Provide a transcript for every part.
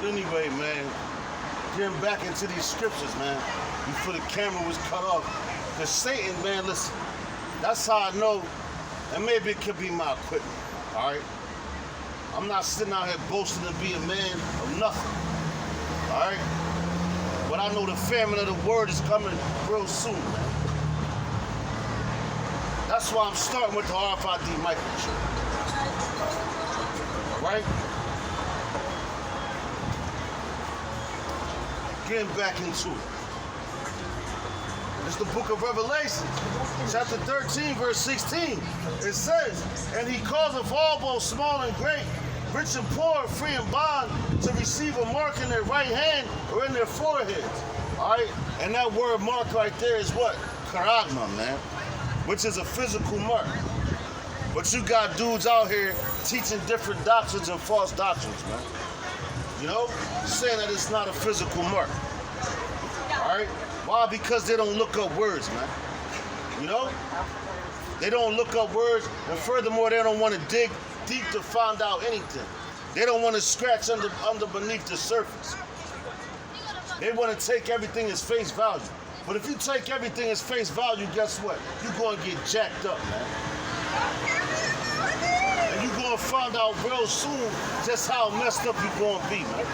But anyway, man, getting back into these scriptures, man, before the camera was cut off. Because Satan, man, listen, that's how I know, and maybe it could be my equipment, all right? I'm not sitting out here boasting to be a man of nothing, all right? But I know the famine of the word is coming real soon, man. That's why I'm starting with the RFID microchip, all right? Getting back into it. It's the book of Revelation, chapter 13, verse 16. It says, and he causeth all, both small and great, rich and poor, free and bond, to receive a mark in their right hand or in their foreheads. All right? And that word mark right there is what? Charagma, man, which is a physical mark. But you got dudes out here teaching different doctrines and false doctrines, man. You know, saying that it's not a physical mark. All right? Why? Because they don't look up words, man. You know? They don't look up words, and furthermore, they don't want to dig deep to find out anything. They don't want to scratch under beneath the surface. They want to take everything as face value. But if you take everything as face value, guess what? You're going to get jacked up, man. And you're going to find out real soon just how messed up you're going to be, man.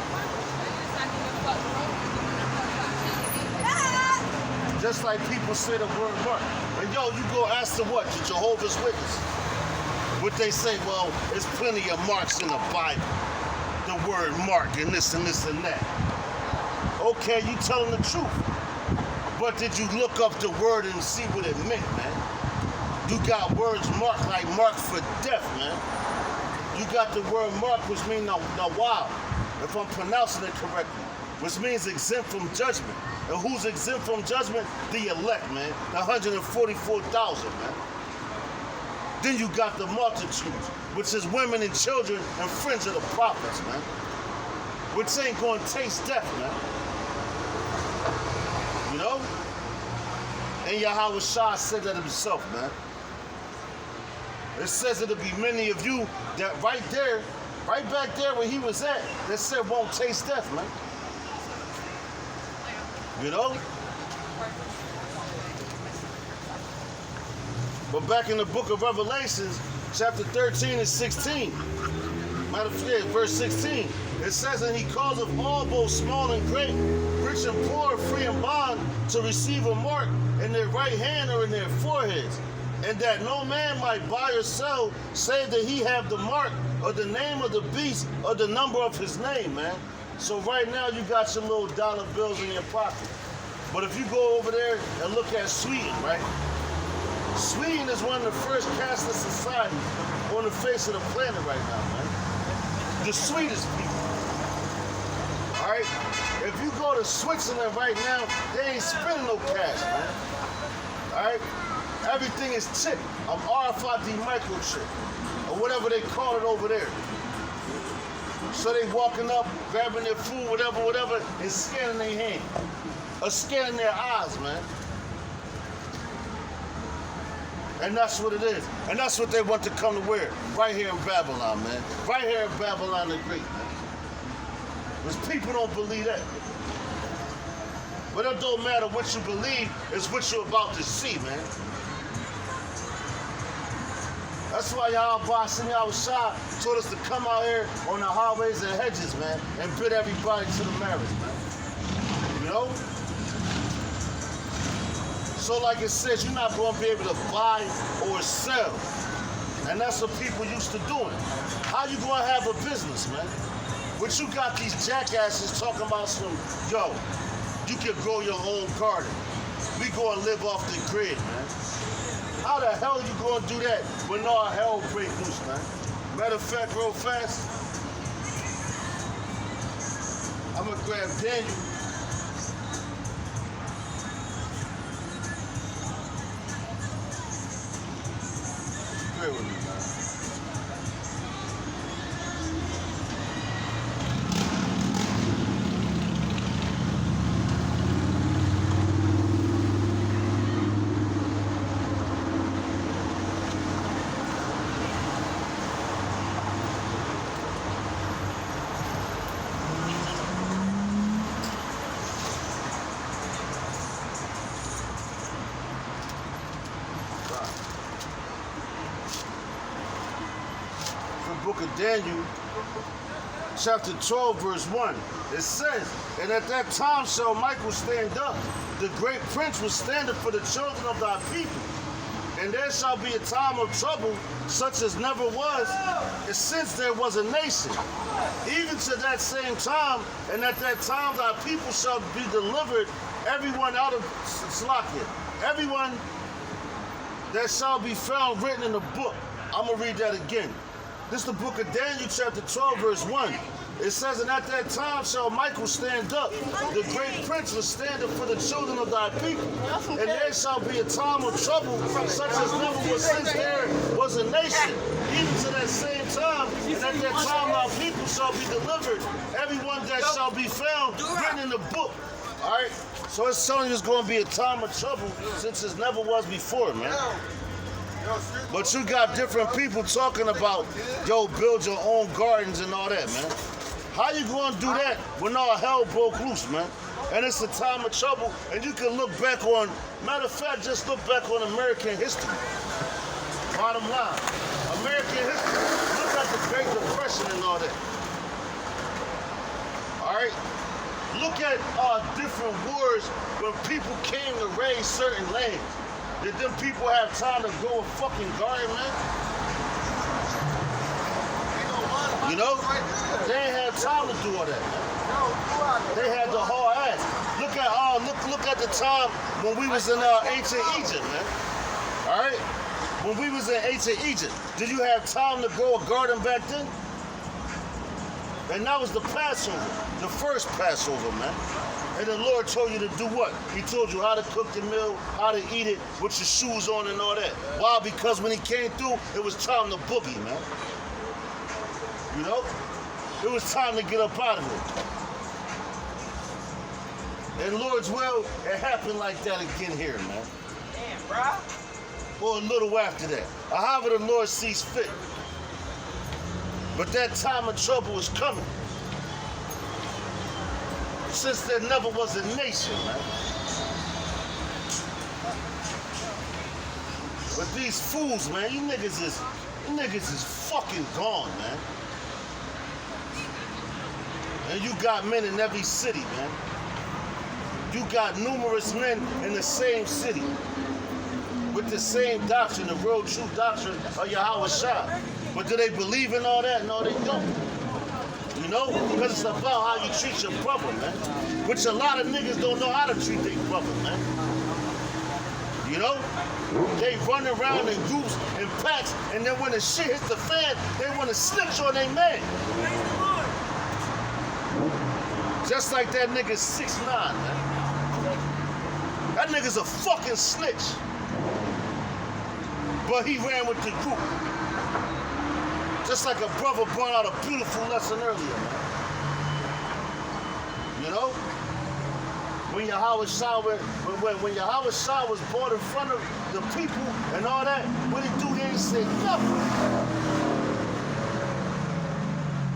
Just like people say the word mark. And yo, you go ask them what? The Jehovah's Witness. What they say, well, there's plenty of marks in the Bible. The word mark and this and this and that. Okay, you telling the truth. But did you look up the word and see what it meant, man? You got words marked like mark for death, man. You got the word mark, which means nawal, if I'm pronouncing it correctly, which means exempt from judgment. And who's exempt from judgment? The elect, man. The 144,000, man. Then you got the multitudes, which is women and children and friends of the prophets, man. Which ain't gonna taste death, man. You know? And Yahweh Shah said that himself, man. It says it'll be many of you that right there, right back there where he was at, that said won't taste death, man. You know? But back in the book of Revelations, chapter 13 and 16, matter of fact, verse 16, it says, and he causeth all, both small and great, rich and poor, free and bond, to receive a mark in their right hand or in their foreheads, and that no man might buy or sell, save that he have the mark or the name of the beast or the number of his name, man. So right now you got your little dollar bills in your pocket. But if you go over there and look at Sweden, right? Sweden is one of the first cashless societies on the face of the planet right now, man. The sweetest people. All right? If you go to Switzerland right now, they ain't spending no cash, man. All right? Everything is chip. RFID microchip, or whatever they call it over there. So they walking up, grabbing their food, whatever, and scanning their hand. Or scanning their eyes, man. And that's what it is. And that's what they want to come to where? Right here in Babylon, man. Right here in Babylon the Great, man. Because people don't believe that. But it don't matter what you believe, it's what you're about to see, man. That's why y'all boss and y'all Shah told us to come out here on the highways and hedges, man, and bid everybody to the marriage, man. You know? So like it says, you're not going to be able to buy or sell. And that's what people used to doing. How you going to have a business, man? But you got these jackasses talking about some, yo, you can grow your own garden. We go and live off the grid, man. How the hell you going to do that when all hell break loose, man? Matter of fact, real fast, I'm going to grab Daniel. Bear with me, man. book of Daniel, chapter 12, verse 1. It says, and at that time shall Michael stand up, the great prince was standing for the children of thy people. And there shall be a time of trouble, such as never was, since there was a nation. Even to that same time, and at that time thy people shall be delivered, everyone out of Slakia, everyone that shall be found written in the book. I'm going to read that again. This is the book of Daniel, chapter 12, verse 1. It says, and at that time shall Michael stand up, the great prince was standing for the children of thy people. And there shall be a time of trouble, such as never was since there was a nation. Even to that same time, and at that time thy people shall be delivered, everyone that shall be found written in the book. All right? So it's telling you it's going to be a time of trouble since it never was before, man. But you got different people talking about, yo, build your own gardens and all that, man. How you going to do that when all hell broke loose, man? And it's a time of trouble, and you can look back on, matter of fact, just look back on American history. Bottom line, American history, look at the Great Depression and all that. All right? Look at different wars when people came to raise certain lands. Did them people have time to go and fucking garden, man? You know? They ain't had time to do all that, man. They had the hard ass. Look at the time when we was in ancient Egypt, man. All right? When we was in ancient Egypt, did you have time to grow a garden back then? And that was the Passover, the first Passover, man. And the Lord told you to do what? He told you how to cook the meal, how to eat it, with your shoes on and all that. Why? Because when he came through, it was time to boogie, man. You know? It was time to get up out of it. And Lord's will, it happened like that again here, man. Damn, bro. Or a little after that. Or however the Lord sees fit. But that time of trouble is coming. Since there never was a nation, man. But these fools, man, you niggas is fucking gone, man. And you got men in every city, man. You got numerous men in the same city with the same doctrine, the real true doctrine of Yahweh Shah. But do they believe in all that? No, they don't. You know? Because it's about how you treat your brother, man. Which a lot of niggas don't know how to treat their brother, man. You know? They run around in groups and packs, and then when the shit hits the fan, they want to snitch on their man. Just like that nigga 6ix9ine, man. That nigga's a fucking snitch. But he ran with the group. Just like a brother brought out a beautiful lesson earlier, man. You know? When Yahweh Shah was brought in front of the people and all that, what he do, he ain't say nothing.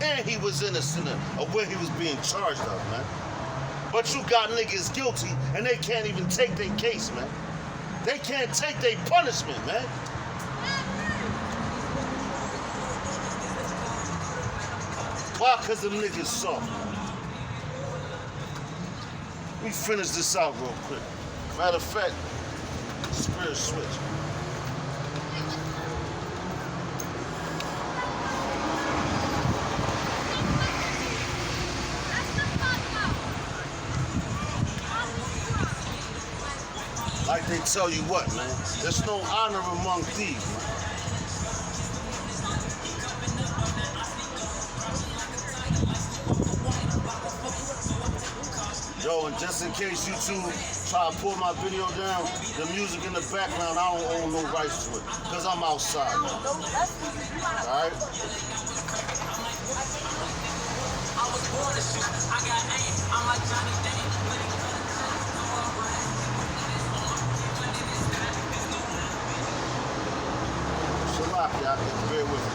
And he was innocent of what he was being charged of, man. But you got niggas guilty and they can't even take their case, man. They can't take their punishment, man. Why? Because them niggas soft. We finish this out real quick. Matter of fact, spirit switch. Like they tell you what, man? There's no honor among thieves, man. Yo, and just in case you two try to pull my video down, the music in the background, I don't own no rights to it, because I'm outside, man. All right? Shalak, y'all, bear with me.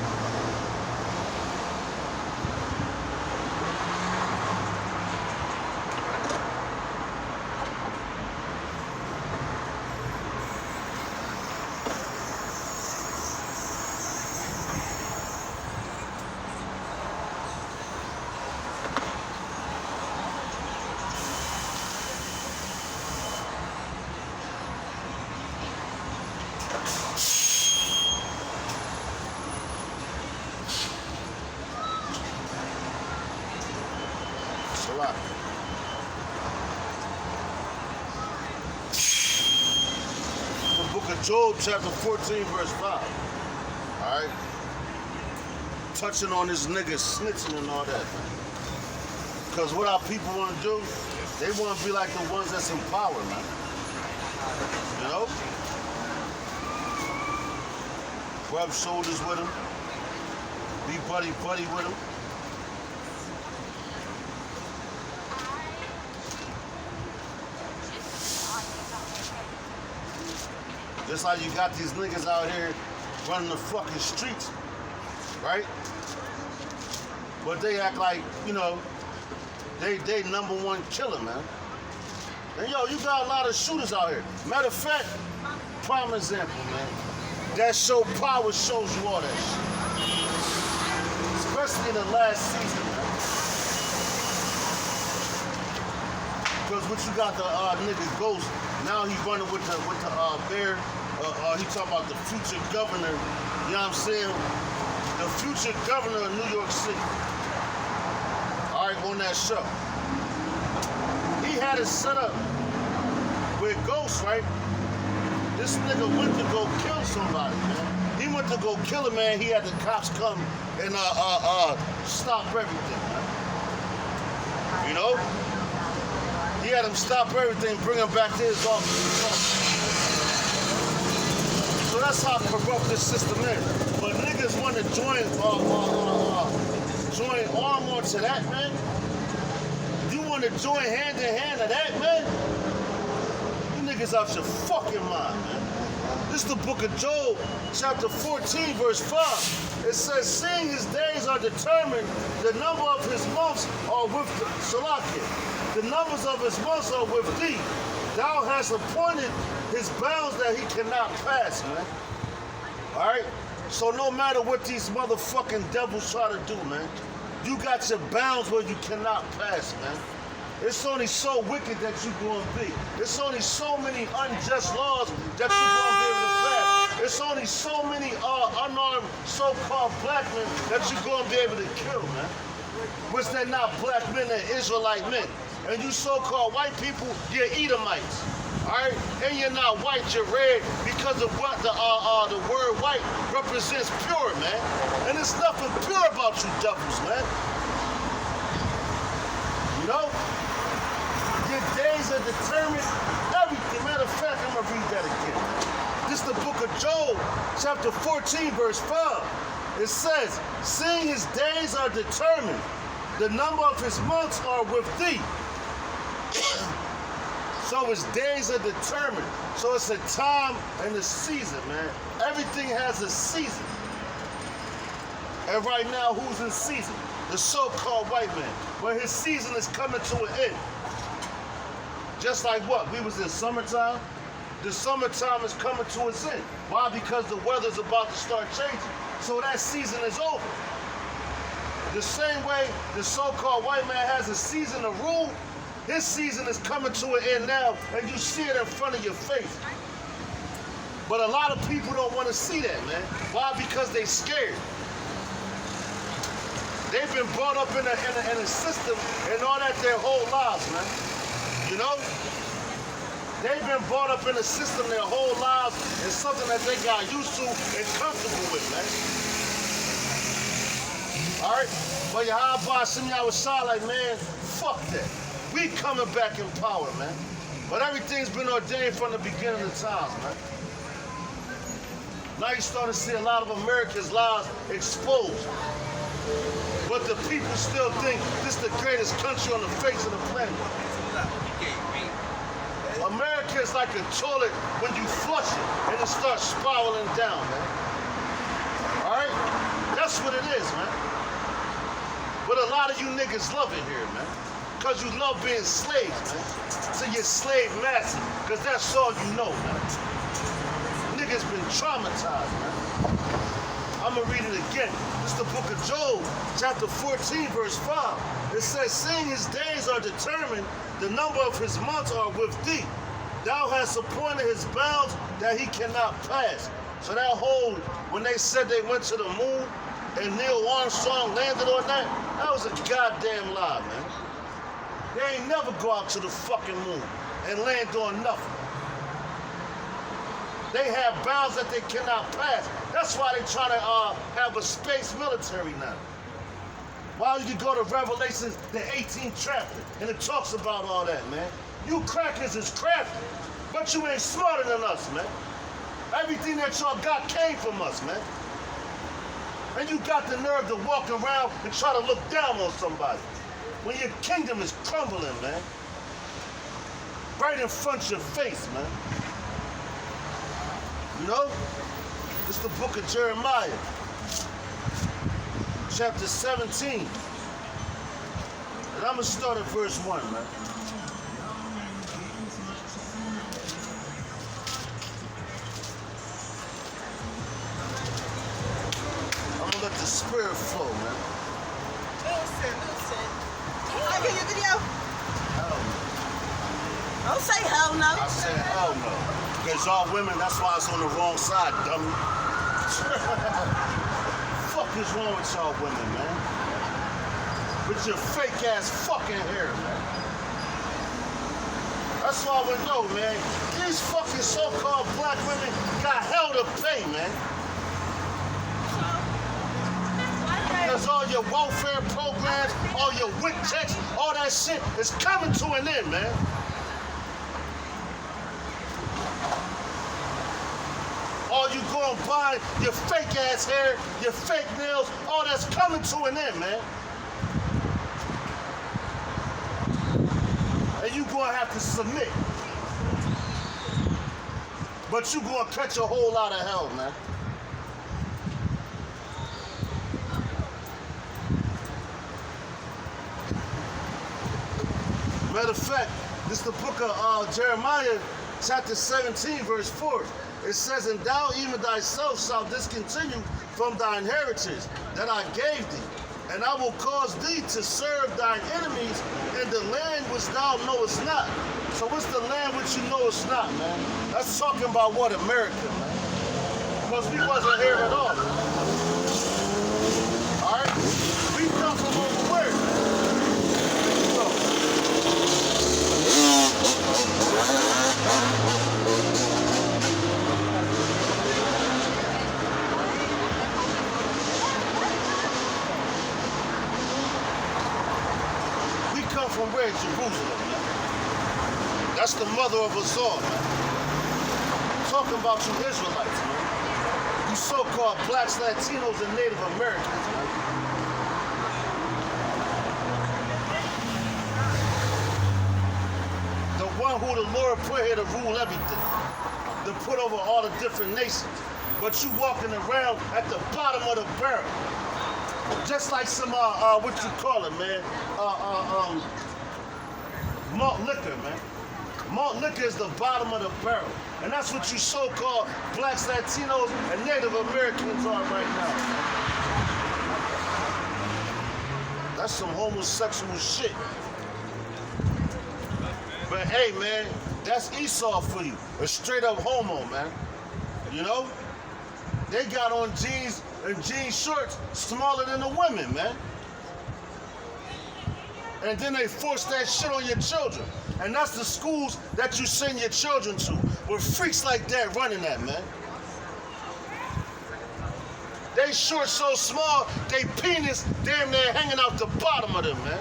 Salah. The book of Job, chapter 14, verse 5. Alright? Touching on this nigga snitching and all that. Because what our people want to do, they want to be like the ones that's in power, man. You know? Rub shoulders with them. Be buddy with them. Just like you got these niggas out here running the fucking streets, right? But they act like, you know, they number one killer, man. And yo, you got a lot of shooters out here. Matter of fact, prime example, man. That show Power shows you all that shit. Especially in the last season, man. Because what you got the nigga Ghost, now he running with the bear. He talking about the future governor, you know what I'm saying? The future governor of New York City. All right, on that show. He had it set up with Ghost, right? This nigga went to go kill somebody, man. He went to go kill a man. He had the cops come and stop everything, man. You know? He had him stop everything, bring him back to his office. So that's how corrupt this system is. But niggas want to join arm onto that, man. You want to join hand in hand to that, man? You niggas out your fucking mind, man. This is the book of Job, chapter 14, verse 5. It says, seeing his days are determined, the number of his months are with Salakia. The numbers of his months are with thee. Thou hast appointed his bounds that he cannot pass, man. All right? So no matter what these motherfucking devils try to do, man, you got your bounds where you cannot pass, man. It's only so wicked that you're going to be. It's only so many unjust laws that you're going to be able to pass. It's only so many unarmed so-called black men that you're going to be able to kill, man. Which they're not black men, they're Israelite men. And you so-called white people, you're Edomites. All right? And you're not white, you're red because of what the word white represents pure, man. And there's nothing pure about you devils, man. You know? Your days are determined. Everything. Matter of fact, I'm going to read that again. This is the book of Job, chapter 14, verse 5. It says, seeing his days are determined, the number of his months are with thee. So his days are determined. So it's a time and a season, man. Everything has a season. And right now, who's in season? The so-called white man. But his season is coming to an end. Just like what? We was in summertime. The summertime is coming to its end. Why? Because the weather's about to start changing. So that season is over. The same way the so-called white man has a season to rule, his season is coming to an end now, and you see it in front of your face. But a lot of people don't want to see that, man. Why? Because they scared. They've been brought up in a system and all that their whole lives, man. You know? They've been brought up in a system their whole lives and something that they got used to and comfortable with, man. All right? But Yahweh Shimei was like, man, fuck that. We coming back in power, man. But everything's been ordained from the beginning of times, man. Now you're starting to see a lot of America's lies exposed. But the people still think this is the greatest country on the face of the planet. America is like a toilet when you flush it and it starts spiraling down, man. All right? That's what it is, man. But a lot of you niggas love it here, man. Because you love being slaves, man. So you're slave master, because that's all you know, man. Niggas been traumatized, man. I'm going to read it again. This is the book of Job, chapter 14, verse 5. It says, seeing his days are determined, the number of his months are with thee. Thou hast appointed his bounds that he cannot pass. So that whole, when they said they went to the moon and Neil Armstrong landed on that, that was a goddamn lie, man. They ain't never go out to the fucking moon and land on nothing. They have bounds that they cannot pass. That's why they try to have a space military now. Why you go to Revelations, the 18th chapter, and it talks about all that, man. You crackers is crafty, but you ain't smarter than us, man. Everything that y'all got came from us, man. And you got the nerve to walk around and try to look down on somebody when your kingdom is crumbling, man. Right in front of your face, man. You know? It's the book of Jeremiah, chapter 17. And I'm going to start at verse 1, man. I'm going to let the spirit flow, man. Listen. I hear your video. Hell no. Don't say hell no. I said hell no. Because y'all women, that's why it's on the wrong side, dummy. Fuck is wrong with y'all women, man? With your fake ass fucking hair, man. That's why we know, man. These fucking so-called black women got hell to pay, man. Because all your welfare programs, all your WIC checks, all that shit is coming to an end, man. All you go and buy your fake ass hair, your fake nails, all that's coming to an end, man. And you gonna have to submit. But you gonna catch a whole lot of hell, man. Matter of fact, this is the book of Jeremiah, chapter 17, verse 4. It says, and thou even thyself shalt discontinue from thine heritage that I gave thee, and I will cause thee to serve thine enemies in the land which thou knowest not. So what's the land which you know is not, man? That's talking about what? America, man. Because we wasn't here at all. Alright? We come from over where? From where? Jerusalem, man. That's the mother of us all, man. I'm talking about you Israelites, man. You so-called blacks, Latinos, and Native Americans, man. The one who the Lord put here to rule everything, to put over all the different nations. But you walking around at the bottom of the barrel. Just like some, what you call it, man? Malt liquor, man. Malt liquor is the bottom of the barrel. And that's what you so-called blacks, Latinos, and Native Americans are right now. That's some homosexual shit. But hey, man, that's Esau for you. A straight up homo, man. You know? They got on jeans and jean shorts smaller than the women, man. And then they force that shit on your children. And that's the schools that you send your children to, with freaks like that running that, man. They shorts so small, they penis damn near hanging out the bottom of them, man.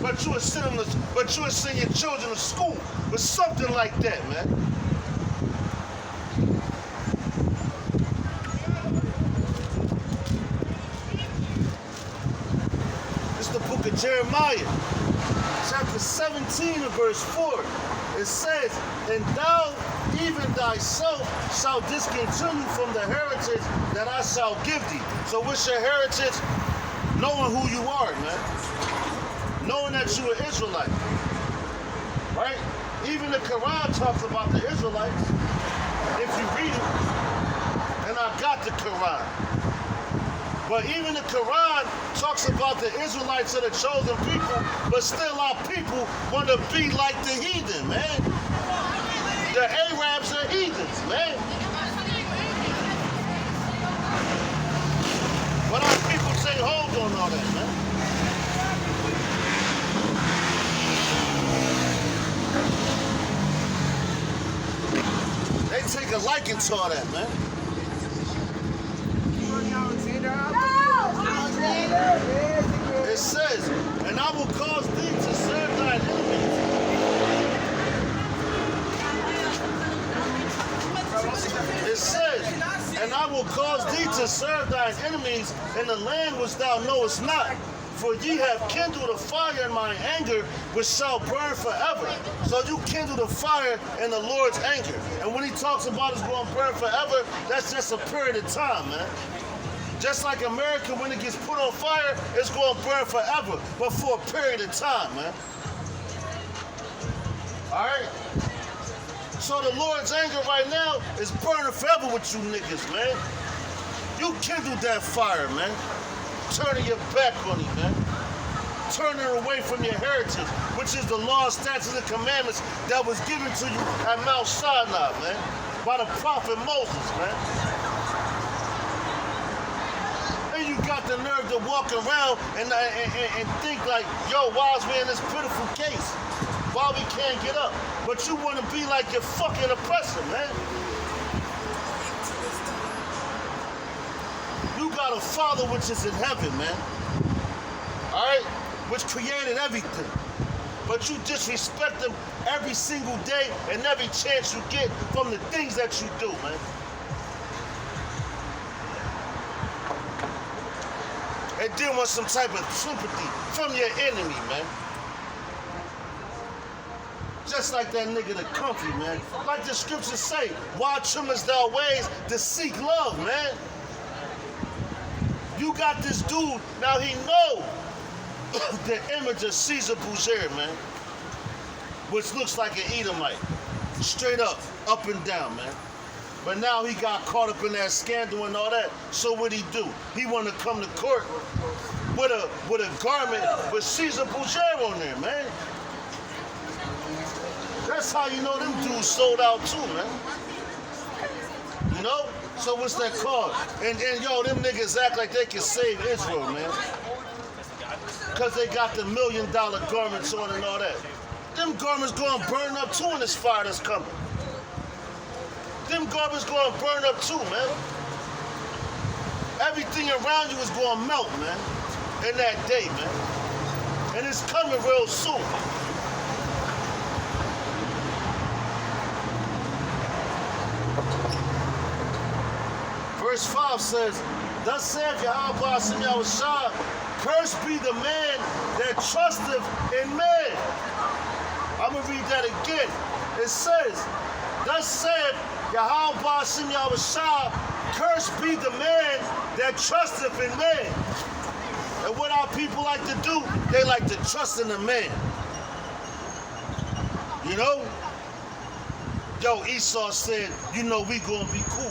But you would send your children to school with something like that, man. Jeremiah, chapter 17 and verse 4, it says, and thou even thyself shalt discontinue from the heritage that I shall give thee. So what's your heritage? Knowing who you are, man. Knowing that you're an Israelite. Right? Even the Quran talks about the Israelites. If you read it, and I got the Quran. But even the Quran talks about the Israelites are the chosen people, but still our people want to be like the heathen, man. The Arabs are heathens, man. But our people say hold on all that, man. liken to all that, man. It says, and I will cause thee to serve thine enemies. It says, and I will cause thee to serve thine enemies in the land which thou knowest not. For ye have kindled a fire in my anger, which shall burn forever. So you kindled a fire in the Lord's anger. And when he talks about it's going to burn forever, that's just a period of time, man. Just like America, when it gets put on fire, it's going to burn forever, but for a period of time, man. All right? So the Lord's anger right now is burning forever with you niggas, man. You kindled that fire, man. Turning your back on it, man. Turning away from your heritage, which is the law, statutes, and commandments that was given to you at Mount Sinai, man, by the prophet Moses, man. And you got the nerve to walk around and think like, yo, why is we in this pitiful case? Why we can't get up? But you want to be like your fucking oppressor, man. You got a Father which is in heaven, man. All right? Which created everything. But you disrespect him every single day and every chance you get from the things that you do, man. And then want some type of sympathy from your enemy, man. Just like that nigga the comfy, man. Like the scriptures say, why trimmest thou ways to seek love, man? You got this dude, now he know the image of Caesar Borgia, man, which looks like an Edomite, straight up and down, man. But now he got caught up in that scandal and all that, so what he do? He want to come to court with a garment with Caesar Borgia on there, man. That's how you know them dudes sold out too, man. You know? So what's that called? And yo, them niggas act like they can save Israel, man. Because they got the $1 million garments on and all that. Them garments gonna burn up too in this fire that's coming. Them garments gonna burn up too, man. Everything around you is gonna melt, man, in that day, man. And it's coming real soon. Verse 5 says, thus saith Yahweh Hashem Yahushua, cursed be the man that trusteth in man. I'm going to read that again. It says, thus saith Yahweh Hashem Yahushua, cursed be the man that trusteth in man. And what our people like to do, they like to trust in a man. You know? Yo, Esau said, you know we gonna be cool.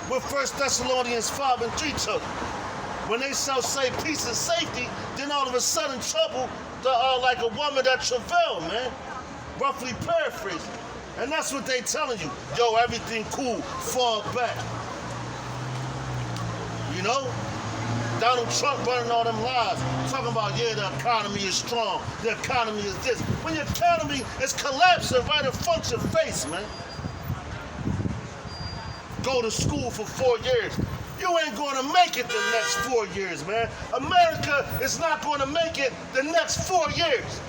With 1 Thessalonians 5 and 3 took. When they shall say peace and safety, then all of a sudden trouble, like a woman that travail, man. Roughly paraphrasing. And that's what they telling you. Yo, everything cool, fall back. You know? Donald Trump running all them lies, talking about, yeah, the economy is strong, the economy is this. When your economy is collapsing right in front of your face, man. Go to school for 4 years. You ain't gonna make it the next 4 years, man. America is not gonna make it the next 4 years.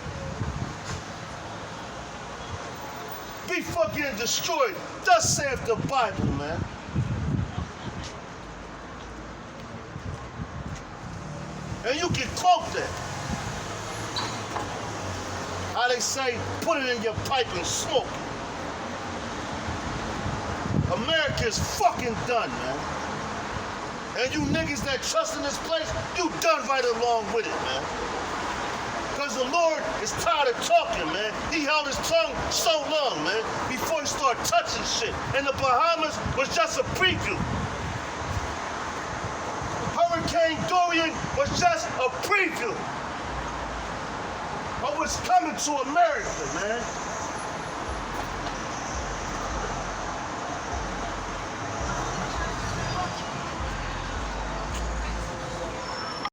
Be fucking destroyed. Thus saith the Bible, man. And you can quote that. How they say, put it in your pipe and smoke it. America is fucking done, man. And you niggas that trust in this place, you done right along with it, man. Because the Lord is tired of talking, man. He held his tongue so long, man, before he started touching shit. And the Bahamas was just a preview. Hurricane Dorian was just a preview of what's coming to America, man.